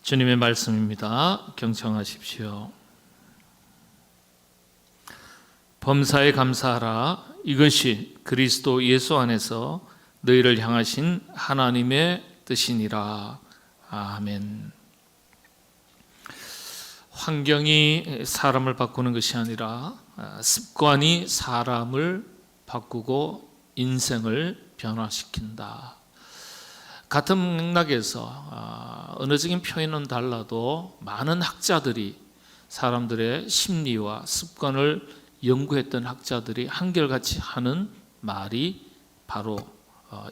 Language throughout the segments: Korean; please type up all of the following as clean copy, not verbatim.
주님의 말씀입니다. 경청하십시오. 범사에 감사하라. 이것이 그리스도 예수 안에서 너희를 향하신 하나님의 뜻이니라. 아멘. 환경이 사람을 바꾸는 것이 아니라 습관이 사람을 바꾸고 인생을 변화시킨다. 같은 맥락에서 언어적인 표현은 달라도 많은 학자들이 사람들의 심리와 습관을 연구했던 학자들이 한결같이 하는 말이 바로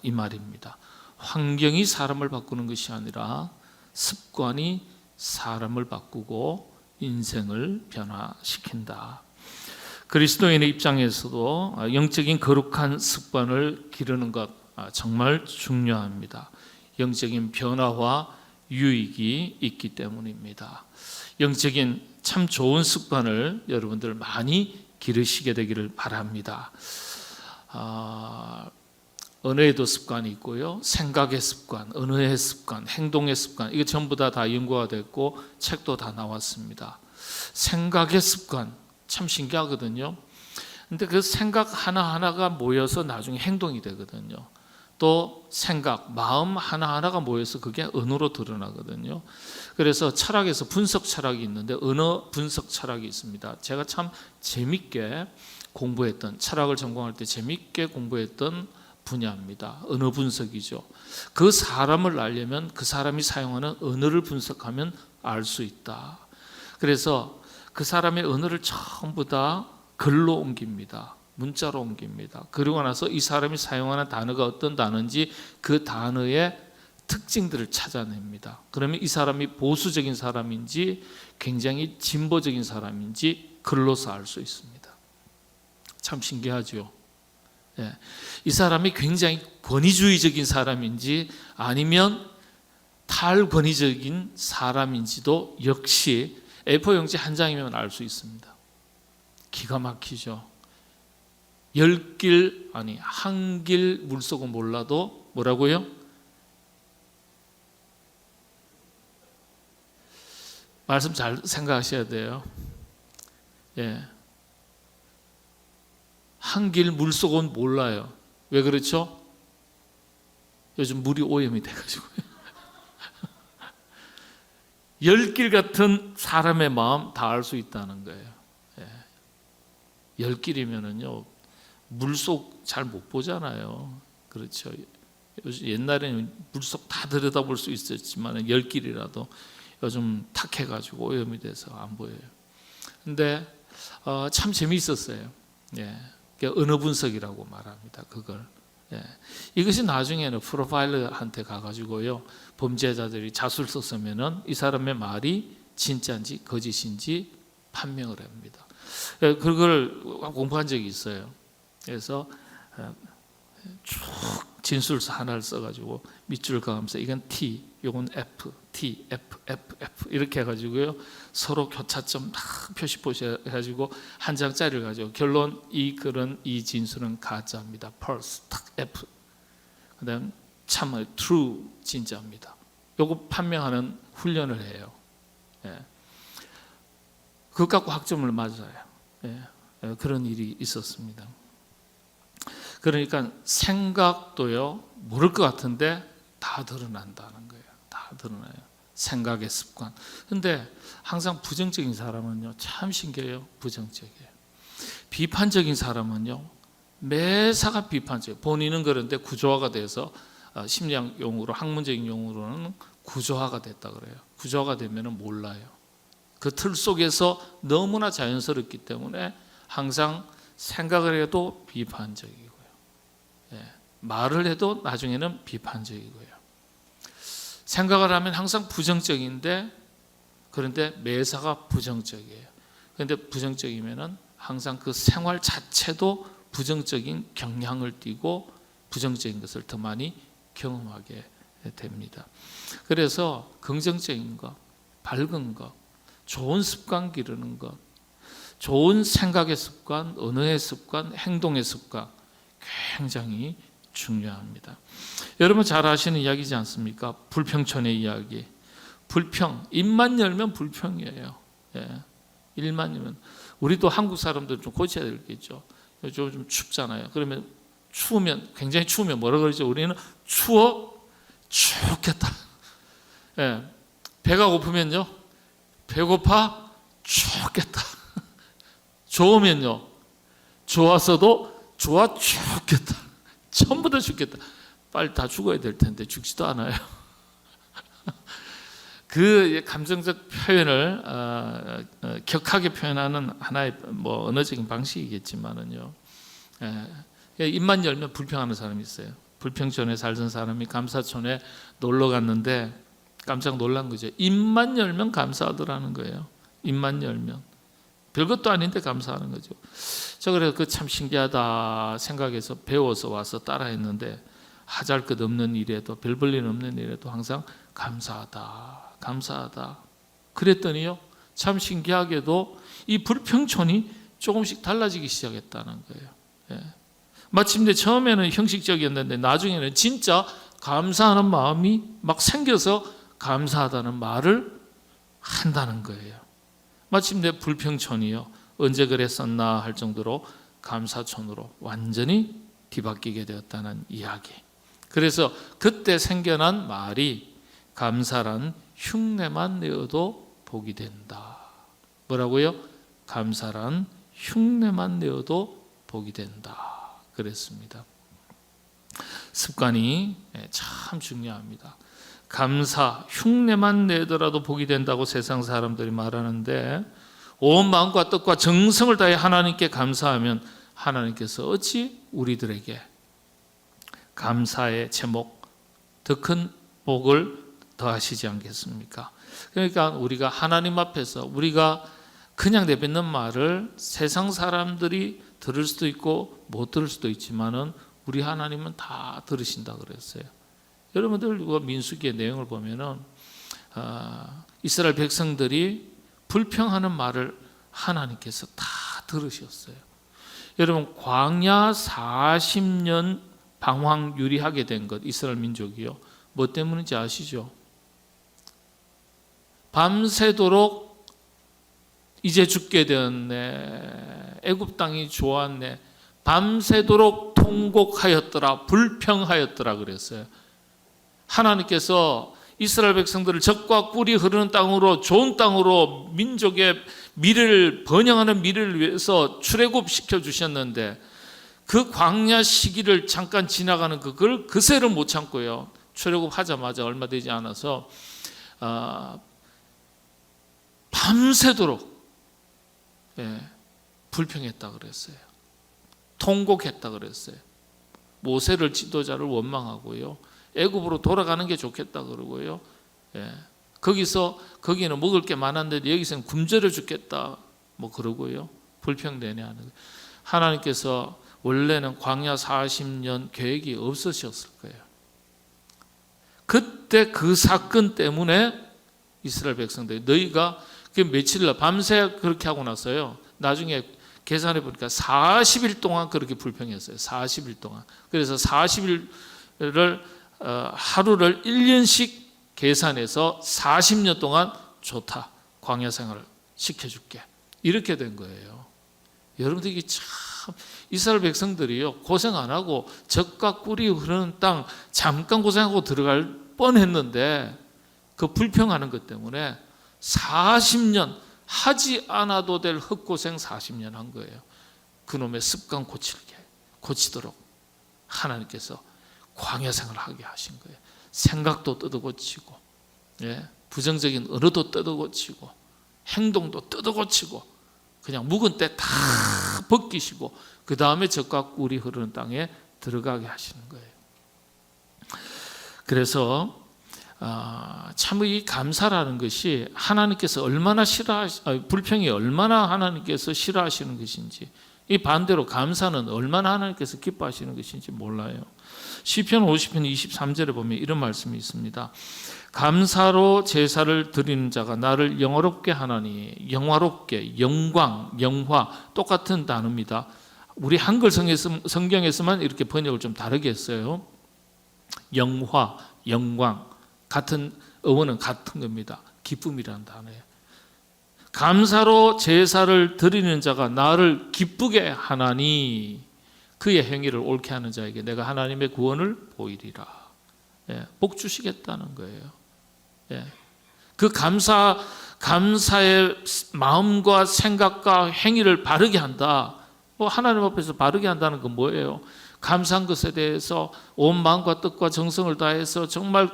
이 말입니다. 환경이 사람을 바꾸는 것이 아니라 습관이 사람을 바꾸고 인생을 변화시킨다. 그리스도인의 입장에서도 영적인 거룩한 습관을 기르는 것 정말 중요합니다. 영적인 변화와 유익이 있기 때문입니다. 영적인 참 좋은 습관을 여러분들 많이 기르시게 되기를 바랍니다. 언어에도 습관이 있고요, 생각의 습관, 언어의 습관, 행동의 습관, 이게 전부 다 연구가 됐고 책도 다 나왔습니다. 생각의 습관 참 신기하거든요. 근데 그 생각 하나하나가 모여서 나중에 행동이 되거든요. 또 생각, 마음 하나하나가 모여서 그게 언어로 드러나거든요. 그래서 철학에서 분석 철학이 있는데 언어 분석 철학이 있습니다. 제가 참 재밌게 공부했던, 철학을 전공할 때 재밌게 공부했던 분야입니다. 언어 분석이죠. 그 사람을 알려면 그 사람이 사용하는 언어를 분석하면 알 수 있다. 그래서 그 사람의 언어를 전부 다 글로 옮깁니다. 문자로 옮깁니다. 그러고 나서 이 사람이 사용하는 단어가 어떤 단어인지 그 단어의 특징들을 찾아냅니다. 그러면 이 사람이 보수적인 사람인지 굉장히 진보적인 사람인지 글로서 알 수 있습니다. 참 신기하죠. 이 사람이 굉장히 권위주의적인 사람인지 아니면 탈권위적인 사람인지도 역시 A4 용지 한 장이면 알 수 있습니다. 기가 막히죠. 한 길 물속은 몰라도 뭐라고요? 말씀 잘 생각하셔야 돼요. 한 길 물속은 몰라요. 왜 그렇죠? 요즘 물이 오염이 돼가지고요. 10길 같은 사람의 마음 다 알 수 있다는 거예요. 10길이면은요 물속 잘 못 보잖아요. 그렇죠. 옛날에는 물속 다 들여다볼 수 있었지만 10길이라도 요즘 탁해가지고 오염이 돼서 안 보여요. 근데 참 재미있었어요. 언어 분석이라고 말합니다. 그걸. 이것이 나중에는 프로파일러한테 가가지고요, 범죄자들이 자수를 썼으면은 이 사람의 말이 진짜인지 거짓인지 판명을 합니다. 그걸 공부한 적이 있어요. 그래서 쭉 진술서 하나를 써가지고 밑줄을 그으면서 이건 T, 이건 F, T, F, F, F 이렇게 해가지고요 서로 교차점 다 표시 해가지고 한 장짜리를 가지고 결론 이 글은 이 진술은 가짜입니다. false, 딱 F. 그다음 참을 true 진짜입니다. 요거 판명하는 훈련을 해요. 그것 갖고 학점을 맞아요. 그런 일이 있었습니다. 그러니까 생각도요 모를 것 같은데 다 드러난다는 거예요. 다 드러나요. 생각의 습관. 근데 항상 부정적인 사람은요 참 신기해요. 부정적이에요. 비판적인 사람은요 매사가 비판적이에요. 본인은 그런데 구조화가 돼서 심리학 용어로, 학문적인 용어로는 구조화가 됐다 그래요. 구조화가 되면 몰라요. 그 틀 속에서 너무나 자연스럽기 때문에 항상 생각을 해도 비판적이고요, 말을 해도 나중에는 비판적이고요, 생각을 하면 항상 부정적인데 그런데 매사가 부정적이에요. 그런데 부정적이면은 항상 그 생활 자체도 부정적인 경향을 띠고 부정적인 것을 더 많이 경험하게 됩니다. 그래서 긍정적인 것, 밝은 것, 좋은 습관 기르는 것, 좋은 생각의 습관, 언어의 습관, 행동의 습관 굉장히 중요합니다. 여러분 잘 아시는 이야기지 않습니까? 불평천의 이야기. 불평, 입만 열면 불평이에요. 예. 입만 열면. 우리도 한국 사람들 좀 고쳐야 되겠죠. 요즘 좀 춥잖아요. 그러면 추우면, 굉장히 추우면 뭐라 그러죠? 우리는 추워 죽겠다. 예. 배가 고프면요, 배고파 죽겠다. 좋으면요, 좋았어도 좋아 죽겠다. 전부 다 죽겠다. 빨리 다 죽어야 될 텐데 죽지도 않아요. 그 감정적 표현을 격하게 표현하는 하나의 뭐 언어적인 방식이겠지만은요, 입만 열면 불평하는 사람이 있어요. 불평촌에 살던 사람이 감사촌에 놀러 갔는데 깜짝 놀란 거죠. 입만 열면 감사하더라는 거예요. 입만 열면 별것도 아닌데 감사하는 거죠. 저 그래서 그 참 신기하다 생각해서 배워서 와서 따라했는데, 하잘 것 없는 일에도, 별 볼 일 없는 일에도 항상 감사하다, 감사하다. 그랬더니요, 참 신기하게도 이 불평촌이 조금씩 달라지기 시작했다는 거예요. 예. 마침내 처음에는 형식적이었는데 나중에는 진짜 감사하는 마음이 막 생겨서 감사하다는 말을 한다는 거예요. 마침내 불평촌이요, 언제 그랬었나 할 정도로 감사촌으로 완전히 뒤바뀌게 되었다는 이야기. 그래서 그때 생겨난 말이 감사란 흉내만 내어도 복이 된다. 뭐라고요? 감사란 흉내만 내어도 복이 된다. 그랬습니다. 습관이 참 중요합니다. 감사, 흉내만 내더라도 복이 된다고 세상 사람들이 말하는데, 온 마음과 뜻과 정성을 다해 하나님께 감사하면 하나님께서 어찌 우리들에게 감사의 제목, 더 큰 복을 더하시지 않겠습니까? 그러니까 우리가 하나님 앞에서 우리가 그냥 내뱉는 말을 세상 사람들이 들을 수도 있고 못 들을 수도 있지만은 우리 하나님은 다 들으신다 그랬어요. 여러분들 민수기의 내용을 보면은 이스라엘 백성들이 불평하는 말을 하나님께서 다 들으셨어요. 여러분, 광야 40년 방황 유리하게 된 것, 이스라엘 민족이요, 뭐 때문인지 아시죠? 밤새도록 이제 죽게 되었네, 애굽 땅이 좋았네, 밤새도록 통곡하였더라, 불평하였더라 그랬어요. 하나님께서 이스라엘 백성들을 적과 꿀이 흐르는 땅으로, 좋은 땅으로, 민족의 미래를, 번영하는 미래를 위해서 출애굽시켜 주셨는데, 그 광야 시기를 잠깐 지나가는 그걸 그새를 못 참고요, 출애굽하자마자 얼마 되지 않아서 밤새도록 불평했다 그랬어요. 통곡했다 그랬어요. 모세를 지도자를 원망하고요, 애굽으로 돌아가는 게 좋겠다 그러고요, 거기는 먹을 게 많았는데 여기서는 굶주려 죽겠다 뭐 그러고요, 불평 내내하는 거예요. 하나님께서 원래는 광야 40년 계획이 없으셨을 거예요. 그때 그 사건 때문에 이스라엘 백성들이, 너희가 며칠날 밤새 그렇게 하고 나서요, 나중에 계산해 보니까 40일 동안 그렇게 불평했어요. 40일 동안. 그래서 40일을 하루를 1년씩 계산해서 40년 동안 좋다, 광야 생활을 시켜줄게, 이렇게 된 거예요. 여러분들이 참, 이스라엘 백성들이요, 고생 안 하고 젖과 꿀이 흐르는 땅 잠깐 고생하고 들어갈 뻔했는데 그 불평하는 것 때문에 40년 하지 않아도 될 헛고생 40년 한 거예요. 그놈의 습관 고치도록 하나님께서 광야 생활을 하게 하신 거예요. 생각도 뜯어고치고, 부정적인 언어도 뜯어고치고, 행동도 뜯어고치고, 그냥 묵은 때 다 벗기시고, 그 다음에 젖과 꿀이 흐르는 땅에 들어가게 하시는 거예요. 그래서 참 이 감사라는 것이 하나님께서 얼마나 불평이 얼마나 하나님께서 싫어하시는 것인지, 이 반대로 감사는 얼마나 하나님께서 기뻐하시는 것인지 몰라요. 시편 50편 23절에 보면 이런 말씀이 있습니다. 감사로 제사를 드리는 자가 나를 영화롭게 하나니. 영화롭게, 영광, 영화, 똑같은 단어입니다. 우리 한글 성경에서만 이렇게 번역을 좀 다르게 했어요. 영화, 영광, 같은 어원은 같은 겁니다. 기쁨이라는 단어예요. 감사로 제사를 드리는 자가 나를 기쁘게 하나니 그의 행위를 옳게 하는 자에게 내가 하나님의 구원을 보이리라. 예, 복 주시겠다는 거예요. 예, 그 감사의 마음과 생각과 행위를 바르게 한다. 하나님 앞에서 바르게 한다는 건 뭐예요? 감사한 것에 대해서 온 마음과 뜻과 정성을 다해서 정말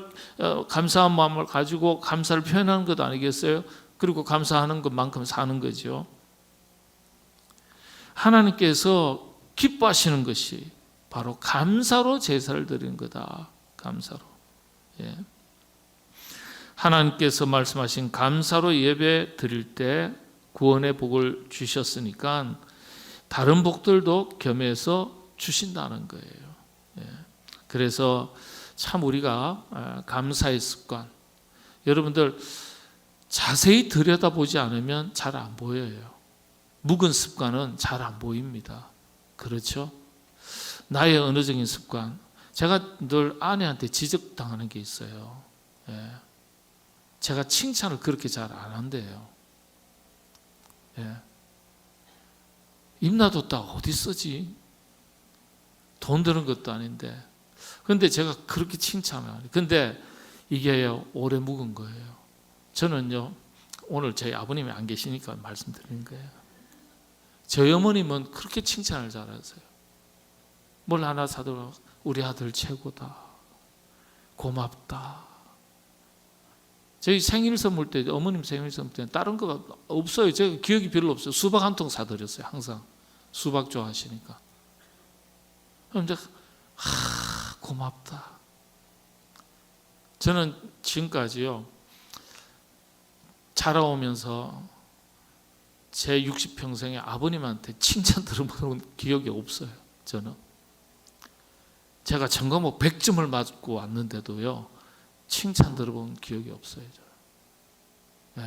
감사한 마음을 가지고 감사를 표현하는 것 아니겠어요? 그리고 감사하는 것만큼 사는 거죠. 하나님께서 기뻐하시는 것이 바로 감사로 제사를 드리는 거다. 감사로. 예. 하나님께서 말씀하신 감사로 예배 드릴 때 구원의 복을 주셨으니까 다른 복들도 겸해서 주신다는 거예요. 예. 그래서 참 우리가 감사의 습관, 여러분들 자세히 들여다보지 않으면 잘 안 보여요. 묵은 습관은 잘 안 보입니다. 그렇죠? 나의 언어적인 습관, 제가 늘 아내한테 지적당하는 게 있어요. 예. 제가 칭찬을 그렇게 잘 안 한대요. 예. 입 놔뒀다가 어디 쓰지? 돈 드는 것도 아닌데. 근데 제가 그렇게 칭찬을 안 해요. 근데 이게 오래 묵은 거예요. 저는요, 오늘 저희 아버님이 안 계시니까 말씀드리는 거예요. 저희 어머님은 그렇게 칭찬을 잘하세요. 뭘 하나 사들어, 우리 아들 최고다. 고맙다. 저희 생일 선물 때, 어머님 생일 선물 때 다른 거가 없어요. 제가 기억이 별로 없어요. 수박 한 통 사드렸어요. 항상. 수박 좋아하시니까. 그럼 이제 고맙다. 저는 지금까지요, 자라오면서 제 60평생에 아버님한테 칭찬 들어본 기억이 없어요. 저는. 제가 전과목 100점을 맞고 왔는데도요, 칭찬 들어본 기억이 없어요. 네.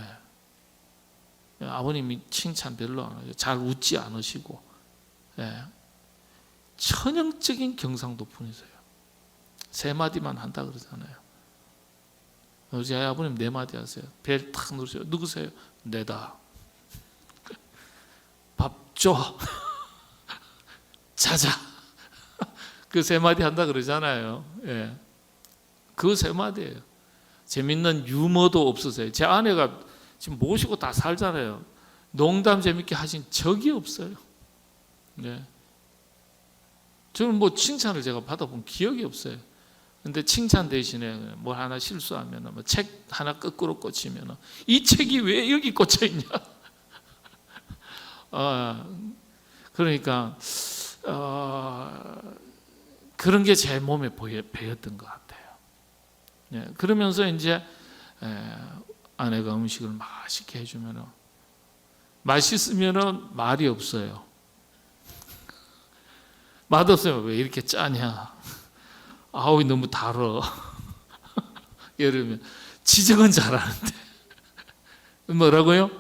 아버님이 칭찬 별로 안 하죠. 잘 웃지 않으시고, 네. 천연적인 경상도 분이세요. 3마디만 한다 그러잖아요. 저희 아버님 4마디 하세요. 벨 탁 누르세요. 누구세요? 내다. 밥 줘. 자자. 그 3마디 한다 그러잖아요. 예. 그 3마디예요. 재밌는 유머도 없으세요. 제 아내가 지금 모시고 다 살잖아요. 농담 재밌게 하신 적이 없어요. 네. 저는 뭐 칭찬을 제가 받아본 기억이 없어요. 근데 칭찬 대신에 뭘 하나 실수하면, 뭐 책 하나 거꾸로 꽂히면, 이 책이 왜 여기 꽂혀 있냐? 그러니까 그런 게 제 몸에 배었던 것 같아요. 네, 그러면서 이제 아내가 음식을 맛있게 해주면, 맛있으면 말이 없어요. 맛없으면 왜 이렇게 짜냐? 아우 너무 달어. 이러면 지적은 잘하는데 뭐라고요?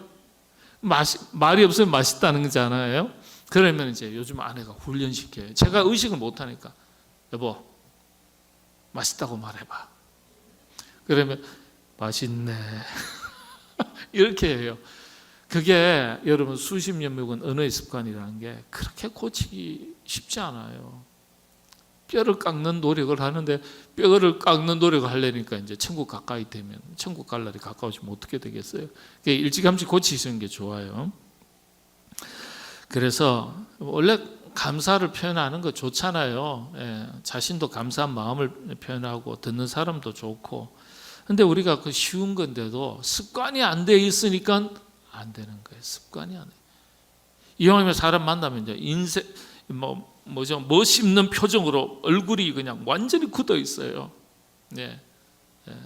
말이 없으면 맛있다는 거잖아요. 그러면 이제 요즘 아내가 훈련시켜요. 제가 의식을 못하니까, 여보 맛있다고 말해봐. 그러면 맛있네. 이렇게 해요. 그게 여러분 수십 년 묵은 언어의 습관이라는 게 그렇게 고치기 쉽지 않아요. 뼈를 깎는 노력을 하는데, 뼈를 깎는 노력을 하려니까 이제 천국 가까이 되면, 천국 갈 날이 가까워지면 어떻게 되겠어요? 일찌감치 고치시는 게 좋아요. 그래서 원래 감사를 표현하는 거 좋잖아요. 예, 자신도 감사한 마음을 표현하고 듣는 사람도 좋고. 근데 우리가 그 쉬운 건데도 습관이 안 돼 있으니까 안 되는 거예요. 습관이 안 돼. 이왕이면 사람 만나면 이제 인생 멋있는 표정으로 얼굴이 그냥 완전히 굳어 있어요. 네.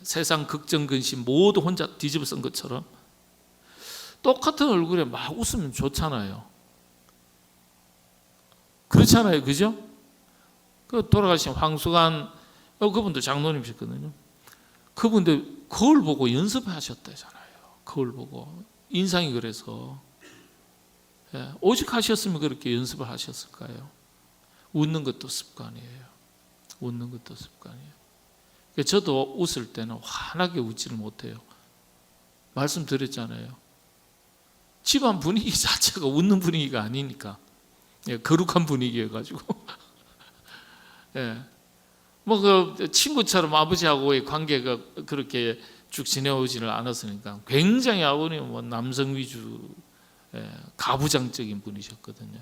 세상 걱정 근심 모두 혼자 뒤집어 쓴 것처럼 똑같은 얼굴에 막 웃으면 좋잖아요. 그렇잖아요, 그죠? 그 돌아가신 황수관 그분도 장로님이셨거든요. 그분도 거울 보고 연습하셨다잖아요. 거울 보고 인상이 그래서. 오직 하셨으면 그렇게 연습을 하셨을까요? 웃는 것도 습관이에요. 웃는 것도 습관이에요. 저도 웃을 때는 환하게 웃지를 못해요. 말씀드렸잖아요. 집안 분위기 자체가 웃는 분위기가 아니니까, 거룩한 분위기여가지고 뭐 그 친구처럼 아버지하고의 관계가 그렇게 쭉 지내오지를 않았으니까 굉장히 아버님은 뭐 남성 위주 가부장적인 분이셨거든요.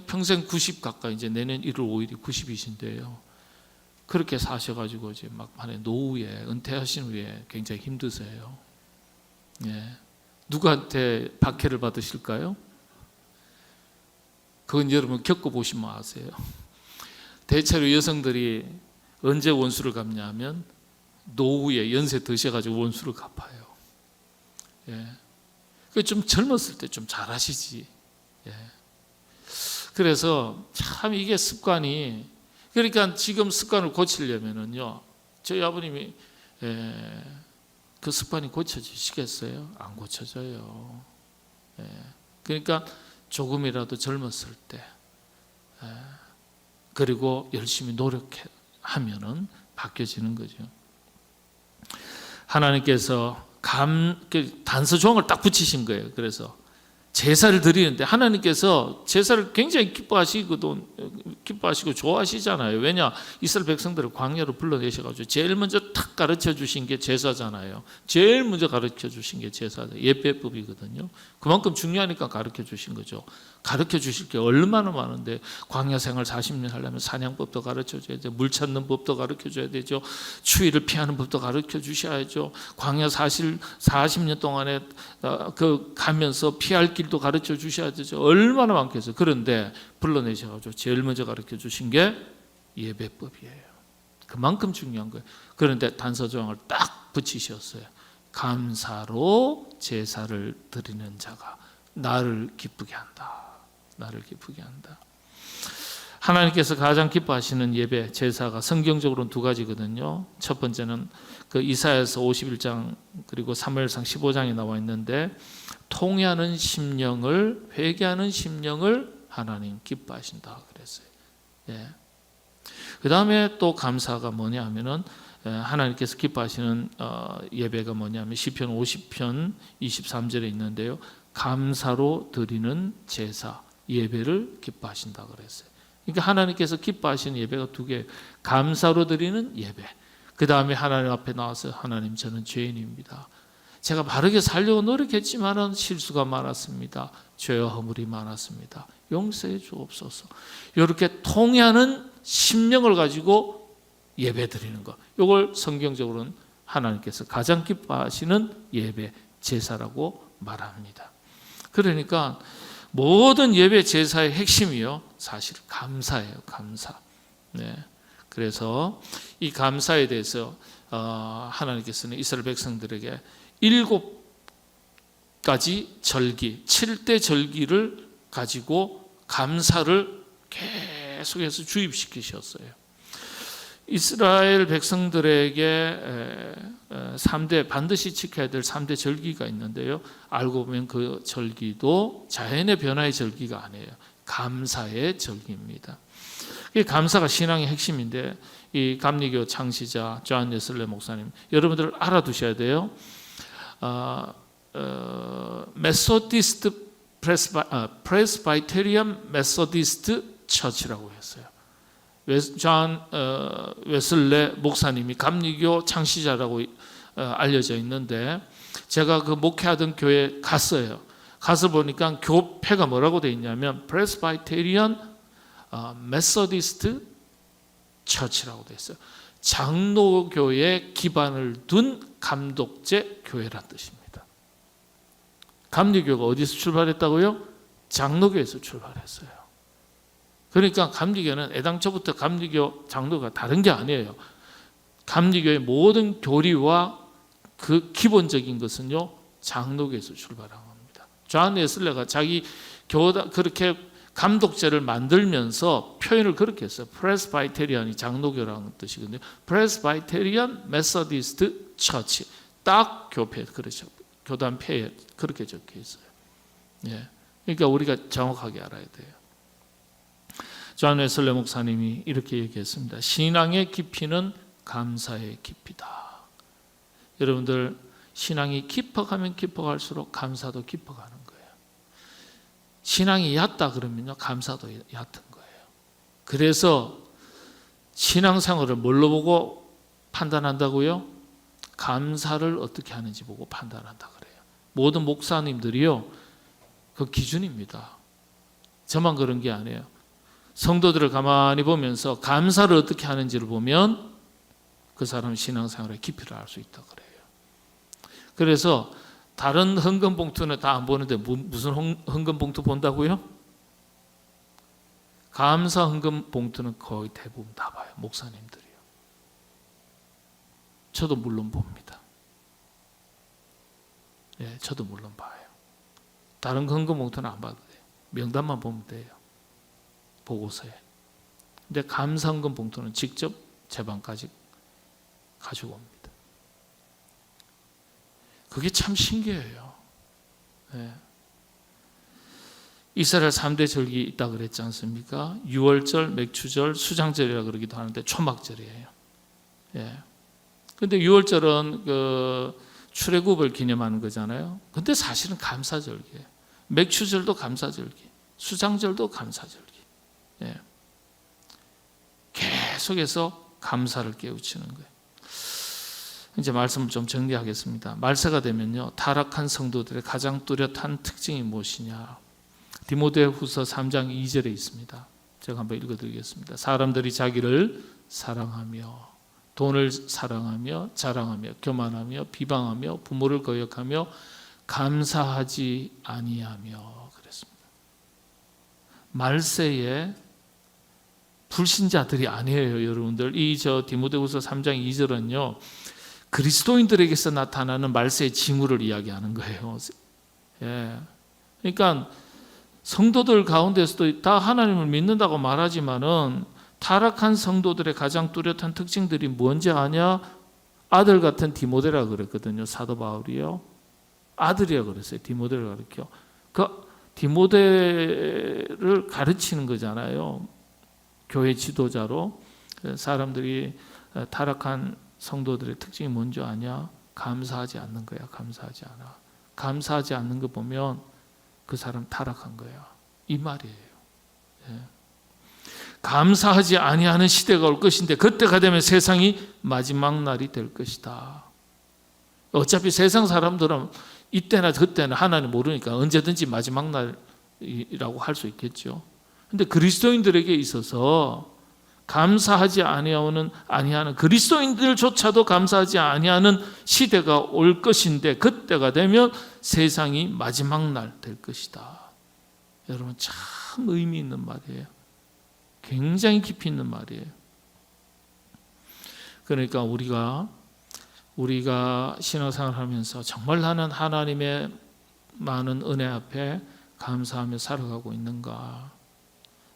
평생 90 가까이, 이제 내년 1월 5일이 90이신데요. 그렇게 사셔가지고 이제 막판에 노후에 은퇴하신 후에 굉장히 힘드세요. 누구한테 박해를 받으실까요? 그건 여러분 겪어보시면 아세요. 대체로 여성들이 언제 원수를 갚냐 하면 노후에 연세 드셔가지고 원수를 갚아요. 좀 젊었을 때 좀 잘하시지. 그래서 참 이게 습관이, 그러니까 지금 습관을 고치려면은요, 저희 아버님이 그 습관이 고쳐지시겠어요? 안 고쳐져요. 그러니까 조금이라도 젊었을 때, 그리고 열심히 노력하면은 바뀌어지는 거죠. 하나님께서 단서 조항을 딱 붙이신 거예요. 그래서 제사를 드리는데 하나님께서 제사를 굉장히 기뻐하시고 좋아하시잖아요. 왜냐? 이스라엘 백성들을 광야로 불러내셔가지고 제일 먼저 탁 가르쳐 주신 게 제사잖아요. 제일 먼저 가르쳐 주신 게 제사죠. 예배법이거든요. 그만큼 중요하니까 가르쳐 주신 거죠. 가르쳐 주실 게 얼마나 많은데, 광야 생활 40년 하려면 사냥법도 가르쳐 줘야 돼요. 물 찾는 법도 가르쳐 줘야 되죠. 추위를 피하는 법도 가르쳐 주셔야죠. 광야 40년 동안에 가면서 피할 길도 가르쳐 주셔야 되죠. 얼마나 많겠어요. 그런데 불러내셔가지고 제일 먼저 가르쳐 주신 게 예배법이에요. 그만큼 중요한 거예요. 그런데 단서 조항을 딱 붙이셨어요. 감사로 제사를 드리는 자가 나를 기쁘게 한다. 나를 기쁘게 한다. 하나님께서 가장 기뻐하시는 예배, 제사가 성경적으로는 두 가지거든요. 첫 번째는 그 이사야서 51장 그리고 사무엘상 15장에 나와 있는데, 통회하는 심령을, 회개하는 심령을 하나님 기뻐하신다 그랬어요. 그 다음에 또 감사가 뭐냐 하면은, 하나님께서 기뻐하시는 예배가 뭐냐면 시편 50편 23절에 있는데요. 감사로 드리는 제사, 예배를 기뻐하신다 그랬어요. 그러니까 하나님께서 기뻐하시는 예배가 두 개, 감사로 드리는 예배, 그 다음에 하나님 앞에 나와서 하나님 저는 죄인입니다. 제가 바르게 살려고 노력했지만은 실수가 많았습니다. 죄와 허물이 많았습니다. 용서해 주옵소서. 이렇게 통회하는 심령을 가지고 예배 드리는 것, 이걸 성경적으로는 하나님께서 가장 기뻐하시는 예배, 제사라고 말합니다. 그러니까 모든 예배 제사의 핵심이요, 사실 감사예요. 감사. 그래서 이 감사에 대해서 하나님께서는 이스라엘 백성들에게 7가지 절기, 7대 절기를 가지고 감사를 계속해서 주입시키셨어요. 이스라엘 백성들에게 3대 반드시 지켜야 될 3대 절기가 있는데요. 알고 보면 그 절기도 자연의 변화의 절기가 아니에요. 감사의 절기입니다. 이 감사가 신앙의 핵심인데, 이 감리교 창시자 존 웨슬리 목사님, 여러분들 알아두셔야 돼요. 메소디스트 프레스바이테리안 메소디스트 처치라고 했어요. 존 웨슬리 목사님이 감리교 창시자라고 알려져 있는데, 제가 그 목회하던 교회에 갔어요. 가서 보니까 교패가 뭐라고 되어 있냐면 프레스바이테리안 메소디스트 처치라고 되어 있어요. 장로교에 기반을 둔 감독제 교회란 뜻입니다. 감리교가 어디서 출발했다고요? 장로교에서 출발했어요. 그러니까 감리교는 애당초부터 감리교 장로가 다른 게 아니에요. 감리교의 모든 교리와 그 기본적인 것은요, 장로교에서 출발한 겁니다. 존 웨슬리가 자기 교단 그렇게 감독제를 만들면서 표현을 그렇게 했어요. 프레스바이테리안이 장로교라는 뜻이거든요. 프레스바이테리안 메소디스트 처치, 딱 교패, 그렇죠. 교단패에 그렇게 적혀 있어요. 그러니까 우리가 정확하게 알아야 돼요. 존 웨슬리 목사님이 이렇게 얘기했습니다. 신앙의 깊이는 감사의 깊이다. 여러분들, 신앙이 깊어가면 깊어갈수록 감사도 깊어가는 거예요. 신앙이 얕다 그러면요, 감사도 얕은 거예요. 그래서 신앙생활을 뭘로 보고 판단한다고요? 감사를 어떻게 하는지 보고 판단한다 그래요. 모든 목사님들이요, 그 기준입니다. 저만 그런 게 아니에요. 성도들을 가만히 보면서 감사를 어떻게 하는지를 보면 그 사람 신앙생활의 깊이를 알 수 있다 그래요. 그래서 다른 헌금 봉투는 다 안 보는데 무슨 헌금 봉투 본다고요? 감사 헌금 봉투는 거의 대부분 다 봐요. 목사님들이요. 저도 물론 봅니다. 예, 저도 물론 봐요. 다른 헌금 봉투는 안 봐도 돼요. 명단만 보면 돼요. 보고서에. 근데 감사 헌금 봉투는 직접 제 방까지 가지고 옵니다. 그게 참 신기해요. 예. 이스라엘 3대 절기 있다 그랬지 않습니까? 유월절, 맥추절, 수장절이라 그러기도 하는데 초막절이에요. 예. 근데 유월절은 그 출애굽을 기념하는 거잖아요. 근데 사실은 감사절기예요. 맥추절도 감사절기, 수장절도 감사절기. 예. 계속해서 감사를 깨우치는 거예요. 이제 말씀을 좀 정리하겠습니다. 말세가 되면요, 타락한 성도들의 가장 뚜렷한 특징이 무엇이냐? 디모데후서 3장 2절에 있습니다. 제가 한번 읽어드리겠습니다. 사람들이 자기를 사랑하며 돈을 사랑하며 자랑하며 교만하며 비방하며 부모를 거역하며 감사하지 아니하며 그랬습니다. 말세에 불신자들이 아니에요, 여러분들. 이 디모데후서 3장 2절은요, 그리스도인들에게서 나타나는 말세의 징후를 이야기하는 거예요. 예. 그러니까 성도들 가운데서도 다 하나님을 믿는다고 말하지만은 타락한 성도들의 가장 뚜렷한 특징들이 뭔지 아냐? 아들 같은 디모데라 그랬거든요. 사도 바울이요. 아들이라 그랬어요. 디모데를 가르쳐. 그 디모데를 가르치는 거잖아요. 교회 지도자로. 사람들이 타락한 성도들의 특징이 뭔지 아냐? 감사하지 않는 거야. 감사하지 않아. 감사하지 않는 거 보면 그 사람 타락한 거야. 이 말이에요. 예. 감사하지 아니하는 시대가 올 것인데 그때가 되면 세상이 마지막 날이 될 것이다. 어차피 세상 사람들은 이때나 그때나 하나님 모르니까 언제든지 마지막 날이라고 할 수 있겠죠. 근데 그리스도인들에게 있어서 감사하지 아니하는 그리스도인들조차도 감사하지 아니하는 시대가 올 것인데 그때가 되면 세상이 마지막 날 될 것이다. 여러분 참 의미 있는 말이에요. 굉장히 깊이 있는 말이에요. 그러니까 우리가 신앙생활을 하면서 정말 나는 하나님의 많은 은혜 앞에 감사하며 살아가고 있는가?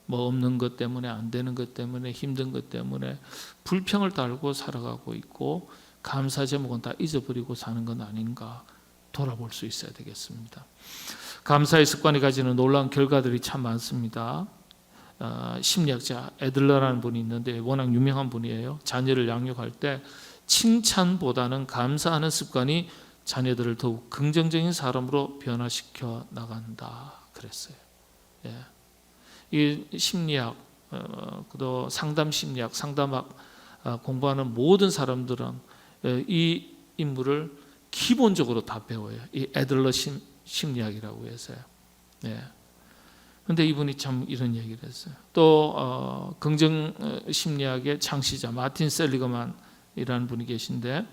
뭐 없는 것 때문에, 안 되는 것 때문에, 힘든 것 때문에 불평을 달고 살아가고 있고 감사 제목은 다 잊어버리고 사는 건 아닌가 돌아볼 수 있어야 되겠습니다. 감사의 습관이 가지는 놀라운 결과들이 참 많습니다. 심리학자 애들러라는 분이 있는데 워낙 유명한 분이에요. 자녀를 양육할 때 칭찬보다는 감사하는 습관이 자녀들을 더욱 긍정적인 사람으로 변화시켜 나간다 그랬어요. 예. 이 심리학, 또 상담 심리학, 상담학 공부하는 모든 사람들은 이 인물을 기본적으로 다 배워요. 이 애들러 심리학이라고 해서요. 예. 근데 이분이 참 이런 얘기를 했어요. 또 긍정 심리학의 창시자 마틴 셀리그만이라는 분이 계신데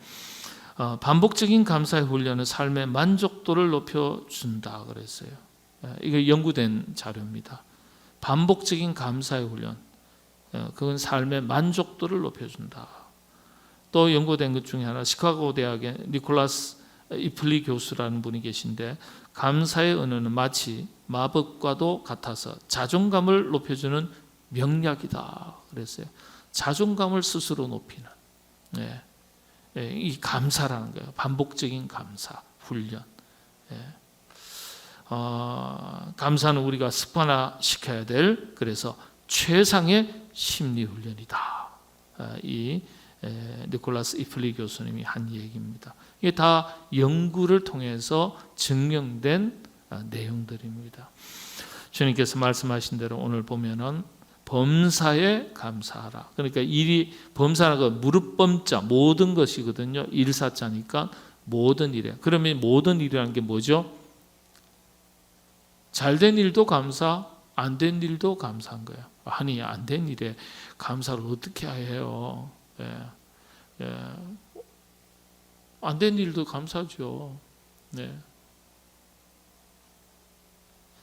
반복적인 감사의 훈련은 삶의 만족도를 높여준다 그랬어요. 이게 연구된 자료입니다. 반복적인 감사의 훈련, 그건 삶의 만족도를 높여준다. 또 연구된 것 중에 하나 시카고 대학의 니콜라스 이플리 교수라는 분이 계신데 감사의 언어는 마치 마법과도 같아서 자존감을 높여주는 명약이다 그랬어요. 자존감을 스스로 높이는 이 감사라는 거예요. 반복적인 감사 훈련. 감사는 우리가 습관화시켜야 될 그래서 최상의 심리 훈련이다. 이 니콜라스 이플리 교수님이 한 얘기입니다. 이게 다 연구를 통해서 증명된 내용들입니다. 주님께서 말씀하신 대로 오늘 보면은 범사에 감사하라. 그러니까 범사라는 건 무릎 범자 모든 것이거든요. 일사자니까 모든 일에. 그러면 모든 일이라는 게 뭐죠? 잘된 일도 감사, 안 된 일도 감사한 거예요. 아니, 안 된 일에 감사를 어떻게 해요? 안 된 일도 감사죠. 네.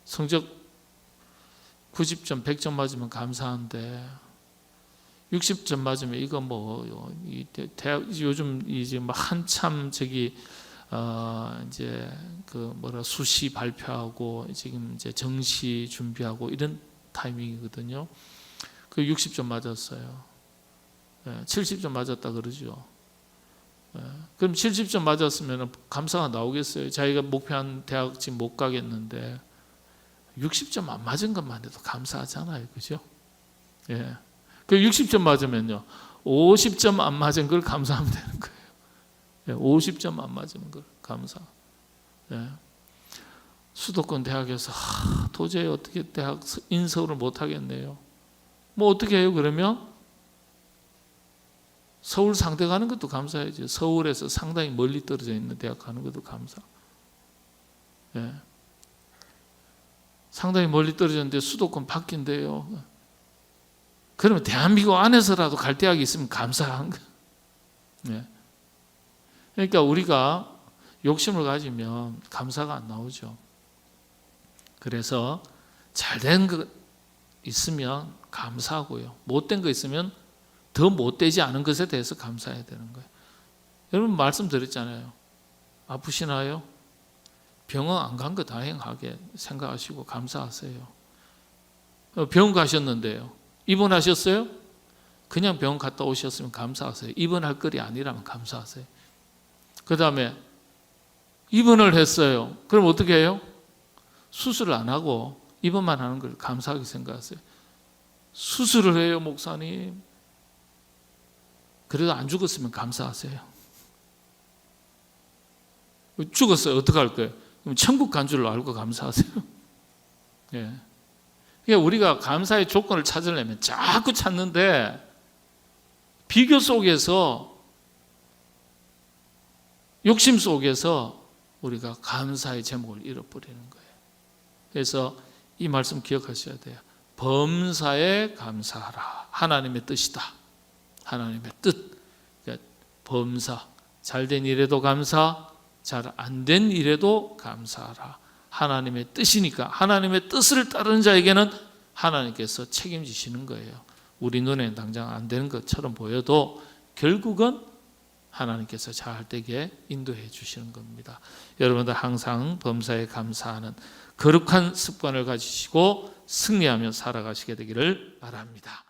성적 90점, 100점 맞으면 감사한데 60점 맞으면 이거 대학 요즘 이제 한참 이제 수시 발표하고 지금 이제 정시 준비하고 이런 타이밍이거든요. 그 60점 맞았어요. 70점 맞았다 그러죠. 그럼 70점 맞았으면 감사가 나오겠어요. 자기가 목표한 대학 지금 못 가겠는데 60점 안 맞은 것만 해도 감사하잖아요. 그죠? 예. 그 60점 맞으면요. 50점 안 맞은 걸 감사하면 되는 거예요. 예. 50점 안 맞은 걸 감사. 예. 수도권 대학에서 도저히 어떻게 대학 인서울을 못 하겠네요. 뭐 어떻게 해요? 그러면 서울 상대 가는 것도 감사해야죠. 서울에서 상당히 멀리 떨어져 있는 대학 가는 것도 감사. 예. 상당히 멀리 떨어졌는데 수도권 밖인데요. 그러면 대한민국 안에서라도 갈 대학이 있으면 감사한 거예요. 예. 그러니까 우리가 욕심을 가지면 감사가 안 나오죠. 그래서 잘된 거 있으면 감사하고요. 못된 거 있으면 더 못되지 않은 것에 대해서 감사해야 되는 거예요. 여러분 말씀드렸잖아요. 아프시나요? 병원 안 간 거 다행하게 생각하시고 감사하세요. 병원 가셨는데요. 입원하셨어요? 그냥 병원 갔다 오셨으면 감사하세요. 입원할 거리 아니라면 감사하세요. 그 다음에 입원을 했어요. 그럼 어떻게 해요? 수술을 안 하고 입원만 하는 걸 감사하게 생각하세요. 수술을 해요, 목사님. 그래도 안 죽었으면 감사하세요. 죽었어요. 어떡할 거예요? 그럼 천국 간 줄 알고 감사하세요. 예. 그러니까 우리가 감사의 조건을 찾으려면 자꾸 찾는데 비교 속에서 욕심 속에서 우리가 감사의 제목을 잃어버리는 거예요. 그래서 이 말씀 기억하셔야 돼요. 범사에 감사하라. 하나님의 뜻이다. 하나님의 뜻. 그러니까 범사. 잘된 일에도 감사, 잘 안 된 일에도 감사하라. 하나님의 뜻이니까 하나님의 뜻을 따르는 자에게는 하나님께서 책임지시는 거예요. 우리 눈에는 당장 안 되는 것처럼 보여도 결국은 하나님께서 잘 되게 인도해 주시는 겁니다. 여러분들 항상 범사에 감사하는 거룩한 습관을 가지시고 승리하며 살아가시게 되기를 바랍니다.